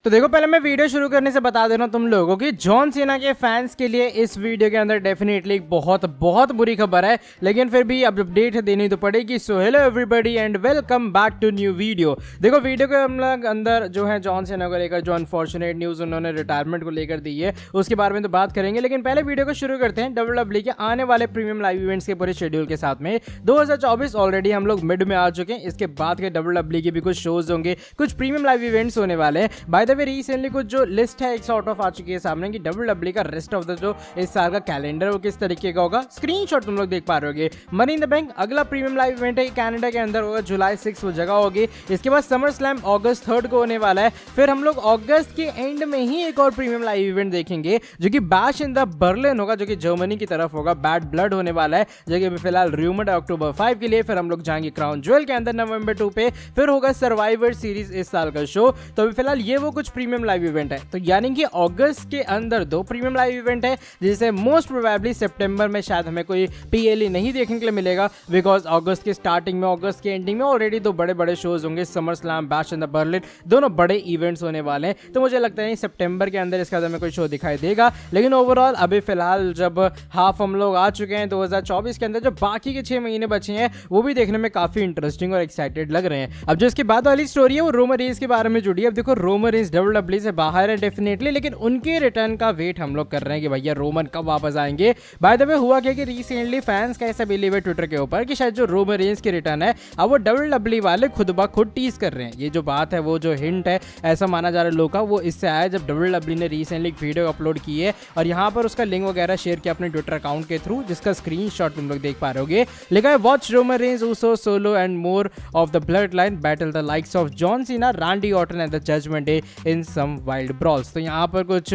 तो देखो, पहले मैं वीडियो शुरू करने से बता दे रहा हूँ तुम लोगों की जॉन सीना के फैंस के लिए इस वीडियो के अंदर डेफिनेटली एक बहुत बहुत बुरी खबर है, लेकिन फिर भी अब अपडेट देनी तो पड़ेगी। So hello everybody and welcome back to new video. देखो, वीडियो के हम लोग अंदर जो है जॉन सीना को लेकर जो अनफॉर्चुनेट न्यूज़ उन्होंने रिटायरमेंट को लेकर दी है उसके बारे में तो बात करेंगे, लेकिन पहले वीडियो को शुरू करते हैं WWE के आने वाले प्रीमियम लाइव इवेंट्स के पूरे शेड्यूल के साथ में। 2024 ऑलरेडी हम लोग मिड में आ चुके हैं, इसके बाद के WWE के भी कुछ शोज होंगे, कुछ प्रीमियम लाइव इवेंट्स होने वाले हैं। बाय द वे रिसेंटली कुछ जो लिस्ट है एक सॉर्ट ऑफ आ चुकी है सामने कि WWE का रेस्ट ऑफ द जो इस साल का कैलेंडर वो किस तरीके का होगा। स्क्रीनशॉट तुम लोग देख पा रहे होगे। मनी इन द बैंक अगला प्रीमियम लाइव इवेंट है, कनाडा के अंदर होगा, जुलाई 6 वो जगह होगी। इसके बाद समर स्लैम अगस्त 3 को होने वाला है। फिर हम लोग अगस्त के एंड में ही एक और प्रीमियम लाइव इवेंट देखेंगे जो कि बैश इन द बर्लिन होगा, जो कि जर्मनी की तरफ होगा। बैड ब्लड होने वाला है, जो कि फिलहाल रूमर्ड है अक्टूबर 5 के लिए। फिर हम लोग जाएंगे क्राउन ज्वेल के अंदर नवंबर 2 पे। फिर होगा सर्वाइवर सीरीज इस साल का शो। तो अभी फिलहाल ये वो कुछ प्रीमियम लाइव इवेंट है। तो यानी कि अगस्त के अंदर 2 प्रीमियम लाइव इवेंट है, जिसे मोस्ट प्रोबेबली सितंबर में शायद हमें कोई पीएलई नहीं देखने के लिए मिलेगा, बिकॉज अगस्त के स्टार्टिंग में अगस्त के एंडिंग में ऑलरेडी 2 बड़े बड़े शोज होंगे, summer slam, bash in the Berlin, दोनों बड़े इवेंट्स होने वाले हैं। तो मुझे लगता है सितंबर के अंदर इसका हमें कोई शो दिखाई देगा। लेकिन ओवरऑल अभी फिलहाल जब हाफ हम लोग आ चुके हैं 2024 के अंदर, जो बाकी के 6 महीने बचे हैं वो भी देखने में काफी इंटरेस्टिंग और एक्साइटेड लग रहे हैं। अब जो इसके बाद वाली स्टोरी है वो रोमन रेंज के बारे में जुड़ी है। अब देखो, रोमन रेंज WWE से बाहर है डेफिनेटली, लेकिन उनके रिटर्न का वेट हम लोग कर रहे हैं कि भैया रोमन कब वापस आएंगे। बाय द वे हुआ क्या कि रिसेंटली फैंस का ऐसा बिलीव है ट्विटर के ऊपर कि शायद जो रोमन रेंज के रिटर्न है अब वो WWE वाले खुद ब खुद टीज कर रहे हैं। ये जो बात है, वो जो हिंट है, ऐसा माना जा रहा है लोगों का, वो इससे आया जब WWE ने रिसेंटली एक वीडियो अपलोड की है और यहाँ पर उसका लिंक वगैरह शेयर किया अपने ट्विटर अकाउंट के थ्रू, जिसका स्क्रीनशॉट तुम लोग देख पा रहे होगे। लिखा है, watch Roman Reigns, Uso, Solo and more of the bloodline battle the likes of John Cena, Randy Orton and the Judgment Day in some wild brawls. तो यहाँ पर कुछ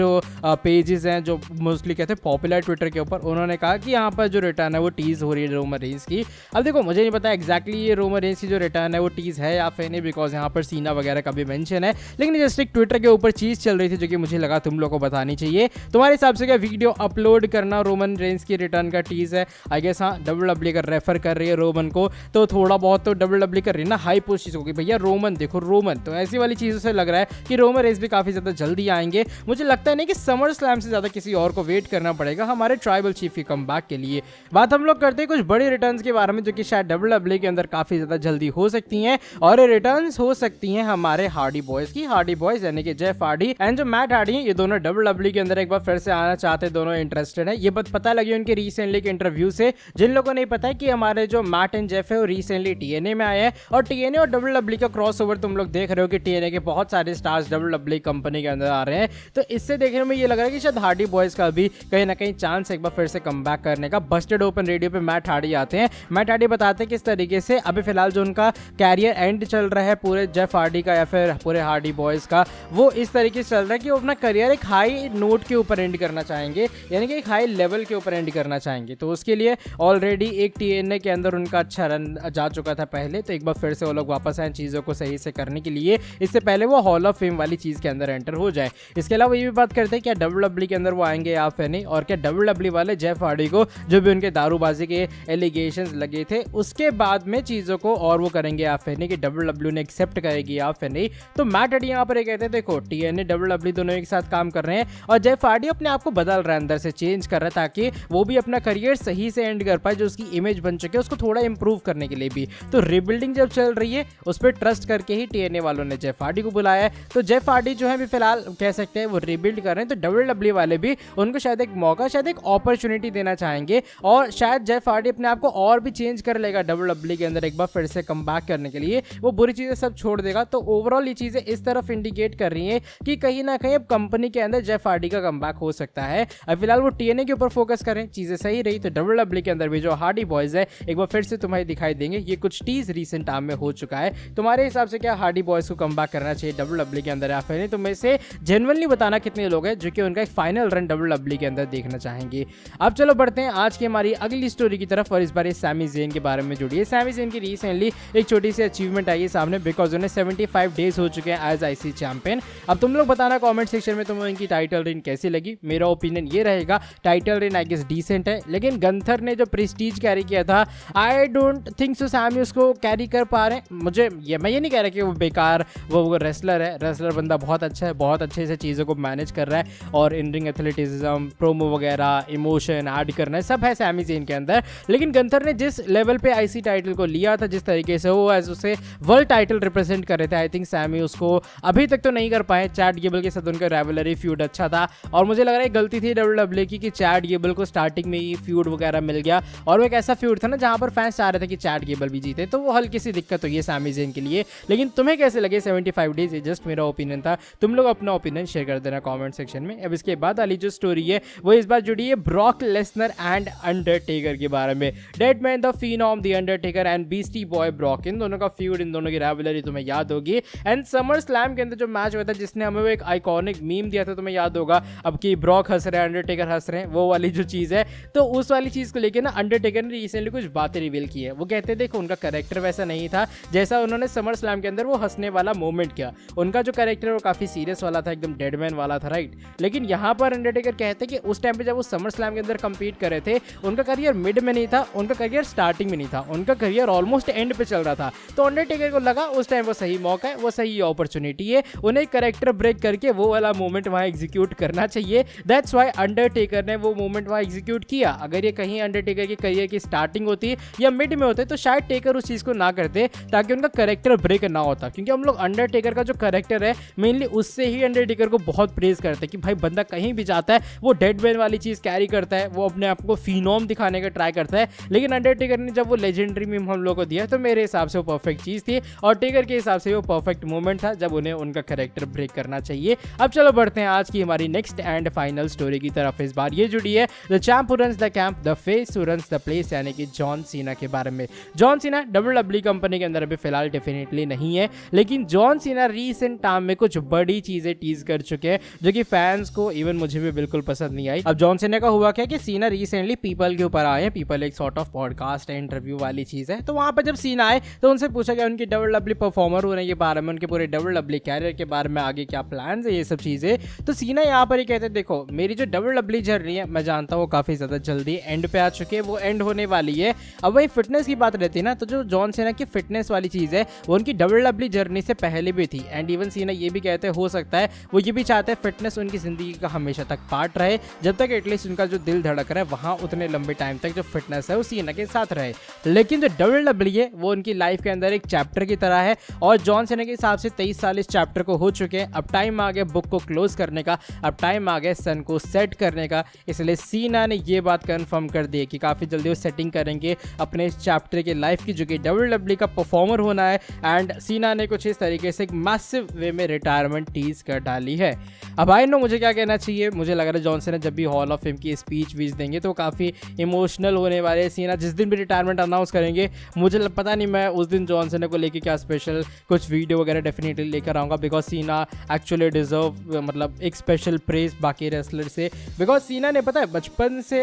पेजेस हैं जो मोस्टली कहते हैं पॉपुलर ट्विटर के ऊपर, उन्होंने कहा कि यहाँ पर जो रिटर्न है वो टीज हो रही है रोमन रेंज की। अब देखो, मुझे नहीं पता एग्जैक्टली ये रोमन रेंज की जो रिटर्न है वो टीज है या फिर नहीं, बिकॉज यहाँ पर सीना वगैरह का भी मेंशन है, लेकिन जस्ट एक ट्विटर के ऊपर चीज चल रही थी जो कि मुझे लगा तुम लोग को बतानी चाहिए। तुम्हारे हिसाब से क्या वीडियो अपलोड करना रोमन रेंज की रिटर्न का टीज है? आई गेस हाँ, WWE का रेफर कर रही है रोमन को, तो थोड़ा बहुत तो WWE कर रही है ना हाइप उस चीज को कि भैया रोमन देखो रोमन, तो ऐसी वाली चीजों से लग रहा है कि रोमन रेंज भी काफी ज्यादा जल्दी आएंगे। मुझे लगता है नहीं कि समर स्लैम से ज्यादा किसी और को वेट करना पड़ेगा हमारे ट्राइबल चीफ के कमबैक के लिए। बात हम लोग करते हैं कुछ बड़ी रिटर्न्स के बारे में जो कि शायद WWE के अंदर काफी ज्यादा जल्दी हो सकती हैं, और ये रिटर्न्स हो सकती हैं हमारे हार्डी बॉयज की। हार्डी बॉयज यानी कि जेफ हार्डी एंड जो मैट हार्डी हैं, ये दोनों WWE के अंदर एक बार फिर से आना चाहते हैं, दोनों इंटरेस्टेड है। ये बात पता लगी उनके रिसेंटली के इंटरव्यू से। जिन लोगों को नहीं पता है कि हमारे जो मैट एंड जेफ है वो रिसेंटली TNA में आए हैं, और TNA और WWE का क्रॉसओवर तुम लोग देख रहे हो कि TNA के बहुत सारे स्टार्स WWE कंपनी के अंदर आ रहे हैं। तो इससे देखने में ये लग रहा है कि शायद हार्डी बॉयज का भी कहीं ना कहीं चांस एक बार फिर से कमबैक करने का। बस्टेड ओपन रेडियो पे मैट हार्डी आते हैं। मैट हार्डी बताते हैं किस तरीके से अभी फिलहाल जो उनका कैरियर एंड चल रहा है पूरे जेफ हार्डी का या फिर पूरे हार्डी बॉयज का, वो इस तरीके से चल रहा है कि वो अपना करियर एक हाई नोट के ऊपर एंड करना चाहेंगे, यानी कि एक हाई लेवल के ऊपर एंड करना चाहेंगे। तो उसके लिए ऑलरेडी एक TNA के अंदर उनका अच्छा रन जा चुका था पहले, तो एक बार फिर से वो लोग वापस आए चीज़ों को सही से करने के लिए, इससे पहले वो हॉल ऑफ फेम वाली चीज़ के अंदर एंटर हो जाए। इसके अलावा ये भी बात करते हैं क्या WWE के अंदर वो आएंगे या फिर नहीं, और क्या WWE वाले जेफ हार्डी को जो भी उनके दारूबाजी के एलिगेशंस लगे थे उसके बाद में चीज़ों को और वो करेंगे या फिर नहीं, कि WWE ने एक्सेप्ट करेगी या फिर नहीं। तो मैट हार्डी यहाँ पर ये कहते हैं देखो TNA WWE दोनों एक साथ काम कर रहे हैं, और जेफ हार्डी अपने आप को बदल रहा है, अंदर से चेंज कर रहा है, ताकि वो भी अपना करियर सही से एंड कर पाए, जो उसकी इमेज बन चुकी है उसको थोड़ा इंप्रूव करने के लिए भी। तो रिबिल्डिंग जब चल रही है उस पर ट्रस्ट करके ही TNA वालों ने जेफ हार्डी को बुलाया है। तो जेफ हार्डी जो है भी फिलहाल कह सकते हैं वो रिबिल्ड कर रहे हैं, तो WWE वाले भी उनको शायद एक मौका, शायद एक अपॉर्चुनिटी देना चाहेंगे, और शायद जेफ हार्डी अपने आप को और भी चेंज कर लेगा WWE के अंदर एक बार फिर से कमबैक करने के लिए, वो बुरी चीज़ें सब छोड़ देगा। तो ओवरऑल ये चीज़ें इस तरफ इंडिकेट कर रही हैं कि कहीं ना कहीं अब कंपनी के अंदर जेफ हार्डी का कमबैक हो सकता है। अब फिलहाल वो TNA के ऊपर फोकस करें, चीज़ें सही रही तो WWE के अंदर भी जो हार्डी बॉयज है एक बार फिर से तुम्हें दिखाई देंगे। ये कुछ टीज रिसेंट टाइम में हो चुका है। तुम्हारे हिसाब से क्या हार्डी बॉयज को कमबैक करना चाहिए WWE के अंदर या फिर नहीं? तुम में से जेन्युइनली बताना कितने लोग हैं जो कि उनका एक फाइनल रन WWE के अंदर देखना चाहेंगे। अब चलो बढ़ते हैं आज की हमारी अगली स्टोरी की तरफ, और इस बार सैमी ज़ेन के बारे में जुड़ी है। सैमी ज़ेन की रिसेंटली एक छोटी सी अचीवमेंट आई है सामने, बिकॉज उन्हें 75 डेज हो चुके हैं एज IC चैंपियन। अब तुम लोग बताना कमेंट सेक्शन में तुम्हें इनकी टाइटल रेन कैसी लगी। मेरा ओपिनियन ये रहेगा, title reign I guess decent है, लेकिन गंथर ने जो प्रेस्टीज कैरी किया था I don't think so Sami उसको कैरी कर पा रहे हैं। मैं ये नहीं कह रहा कि वो बेकार वो रेसलर है, रेसलर बंदा बहुत अच्छा है, बहुत अच्छे से चीज़ों को मैनेज कर रहा है और इन रिंग एथलेटिज्म, प्रोमो वगैरह, इमोशन ऐड करना है, सब है सैमी ज़ेन के अंदर। लेकिन गंथर ने जिस लेवल पे आईसी टाइटल को लिया था, जिस तरीके से वो एज उसे वर्ल्ड टाइटल रिप्रेजेंट कर रहे थे, आई थिंक सैमी उसको अभी तक तो नहीं कर पाए। चैट गेबल के साथ उनका राइवलरी फ्यूड अच्छा था और मुझे लग रहा है गलती थी WWE की कि चैट गेबल को स्टार्टिंग में ही फ्यूड वगैरह मिल गया और वो एक ऐसा फ्यूड था ना जहां पर फैंस चाह रहे थे कि चैट गेबल भी जीते, तो वो हल्की सी दिक्कत हुई है सैमी ज़ेन के लिए। लेकिन तुम्हें कैसे लगे 75 डेज? ये जस्ट मेरा ओपिनियन था, तुम लोग अपना ओपिनियन शेयर कर देना कमेंट सेक्शन में। अब इसके बाद वाली जो स्टोरी है वो इस बार जुड़ी है ब्रॉक लेसनर एंड अंडरटेकर के बारे में। Dead man the phenom the Undertaker and beastie boy Brock, इन दोनों का फ्यूड, इन दोनों की राइवलरी तुम्हें याद होगी। एंड समर स्लैम के अंदर जो मैच हुआ था जिसने हमें वो एक आइकॉनिक मीम दिया था, तुम्हें याद होगा, अब कि ब्रॉक हंस रहे हैं, अंडरटेकर हंस रहे हैं, वो वाली जो चीज़ है, तो उस वाली चीज़ को लेकर ना अंडरटेकर ने रिसेंटली कुछ बातें रिवील की है। वो कहते देखो उनका कैरेक्टर वैसा नहीं था जैसा उन्होंने समर स्लैम के अंदर वो हंसने वाला मोमेंट किया। उनका जो कैरेक्टर वो काफ़ी सीरियस वाला था, एकदम डेडमैन वाला था, राइट। लेकिन यहाँ पर अंडरटेकर कहते कि उस टाइम पे जब वो समर स्लैम के अंदर कम्पीट कर रहे थे, उनका करियर मिड में नहीं था, उनका करियर स्टार्टिंग में नहीं था, उनका करियर ऑलमोस्ट एंड पे चल रहा था। तो अंडरटेकर को लगा उस टाइम वो सही मौका है, वो सही अपॉर्चुनिटी है, उन्हें कैरेक्टर ब्रेक करके वो वाला मोमेंट वहाँ एग्जीक्यूट करना चाहिए। दैट्स वाई अंडरटेकर ने वो मोमेंट वहाँ एग्जीक्यूट किया। अगर ये कहीं अंडरटेकर के करियर की स्टार्टिंग होती या मिड में होते तो शायद टेकर उस चीज़ को ना करते ताकि उनका कैरेक्टर ब्रेक ना होता, क्योंकि हम लोग अंडरटेकर का जो कैरेक्टर है मेनली उससे ही अंडरटेकर को बहुत प्रेज करते हैं कि भाई बंदा कहीं भी जाता है वो डेडमैन वाली चीज़ कैरी करता है, वो अपने आप को फिनॉम दिखाने का ट्राई करता है। लेकिन अंडरटेकर ने जब वो लेजेंडरी मीम हम लोग को दिया तो मेरे हिसाब से वो परफेक्ट चीज़ थी और टेकर के हिसाब से वो परफेक्ट मोमेंट था जब उन्हें उनका कैरेक्टर ब्रेक करना चाहिए। अब चलो बढ़ते हैं आज की हमारी नेक्स्ट एंड फाइनल स्टोरी की तरफ। इस बार ये जुड़ी है the champ who runs the camp, the face who runs the place, यानी कि जॉन सीना के बारे में। जॉन सीना WWE कंपनी के अंदर अभी फिलहाल डेफिनेटली नहीं है, लेकिन जॉन सीना रीसेंट टाइम में कुछ बड़ी चीजें टीज कर चुके हैं जो कि फैंस को, इवन मुझे भी बिल्कुल पसंद नहीं आई। अब जॉन सीना का हुआ क्या कि सीना रिसेंटली पीपल के ऊपर आए हैं। पीपल एक सॉर्ट ऑफ पॉडकास्ट है, इंटरव्यू वाली चीज है। तो वहां पर जब सीना आए तो उनसे पूछा गया उनकी WWE परफॉर्मर होने के बारे में, उनके पूरे WWE कैरियर के बारे में, आगे क्या प्लान है, ये सब चीजें। तो सीना यहाँ पर ही कहते हैं देखो मेरी जो WWE जर्नी है मैं जानता हूँ काफी ज्यादा जल्दी एंड पे आ चुकी है, वो एंड होने वाली है। अब वही फिटनेस की बात रहती है ना, तो जो जॉन सीना की फिटनेस वाली चीज है वो उनकी WWE जर्नी से पहले भी थी। एंड इवन सीना ये भी कहते हैं हो सकता है वो ये भी चाहते हैं फिटनेस उनकी जिंदगी का हमेशा तक पार्ट रहे, जब तक एटलीस्ट उनका जो दिल धड़क रहा है वहां उतने लंबे टाइम तक जो फिटनेस है वो सीना के साथ रहे। लेकिन जो WWE है वो उनकी लाइफ के अंदर एक चैप्टर की तरह है और जॉन सीना के हिसाब से 23 साल इस चैप्टर को हो चुके हैं। अब टाइम आ गया बुक को क्लोज करने का, अब टाइम आ गया सन को सेट करने का। इसलिए सीना ने ये बात कंफर्म कर दी कि काफी जल्दी वो सेटिंग करेंगे अपने इस चैप्टर के लाइफ की, जो कि WWE का परफॉर्मर होना है। एंड सीना ने कुछ इस तरीके से एक मैसिव वे में रिटायरमेंट टीज कर डाली है। अब आई नो मुझे क्या कहना चाहिए, मुझे लग रहा है जॉन सीना जब भी हॉल ऑफ फेम की स्पीच वीच देंगे तो काफ़ी इमोशनल होने वाले। सीना जिस दिन भी रिटायरमेंट अनाउंस करेंगे मुझे पता नहीं मैं उस दिन जॉन सीना को लेके क्या स्पेशल कुछ वीडियो वगैरह डेफिनेटली लेकर आऊँगा, बिकॉज सीना एक्चुअली डिजर्व मतलब एक स्पेशल प्रेज बाकी रेसलर से। बिकॉज सीना ने पता है बचपन से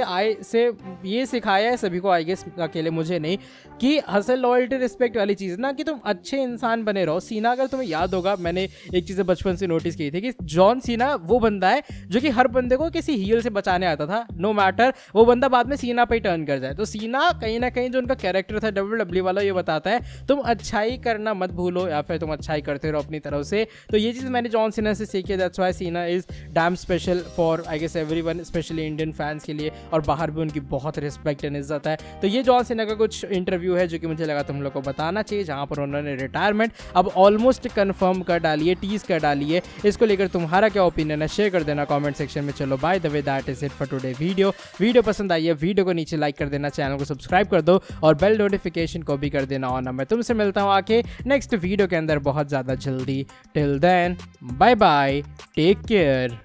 ये सिखाया है सभी को, आई गेस अकेले मुझे नहीं, कि हसल लॉयल्टी रिस्पेक्ट वाली चीज़ ना, कि तुम अच्छे इंसान बने रहो। सीना अगर तुम्हें याद होगा मैंने एक चीज़ बचपन से नोटिस की थी कि जॉन सीना वो बंदा है जो कि हर बंदे को किसी हील से बचाने आता था, नो मैटर वो बंदा बाद में सीना पे टर्न कर जाए। तो सीना कहीं ना कहीं जो उनका कैरेक्टर था WWE वाला ये बताता है तुम अच्छाई करना मत भूलो या फिर तुम अच्छाई करते रहो अपनी तरफ से। तो ये चीज़ मैंने जॉन सीना से सीखी है। That's why Cena is damn special for I guess everyone, specially Indian fans के लिए, और बाहर भी उनकी बहुत रिस्पेक्ट एंड इज्जत है। तो ये जॉन सीना का कुछ इंटरव्यू है जो कि मुझे लगा तुम लोग को बताना चाहिए, जहाँ पर उन्होंने रिटायरमेंट अब ऑलमोस्ट कंफर्म कर डाली है, टीज कर डाली है। इसको लेकर तुम्हारा क्या ओपिनियन है शेयर कर देना कमेंट सेक्शन में। चलो by the way that is it for today video पसंद आई है वीडियो को नीचे लाइक कर देना, चैनल को सब्सक्राइब कर दो और बेल नोटिफिकेशन को भी कर देना ऑन। मैं तुमसे मिलता हूँ आके नेक्स्ट वीडियो के अंदर बहुत ज़्यादा जल्दी। Till then bye bye, take care.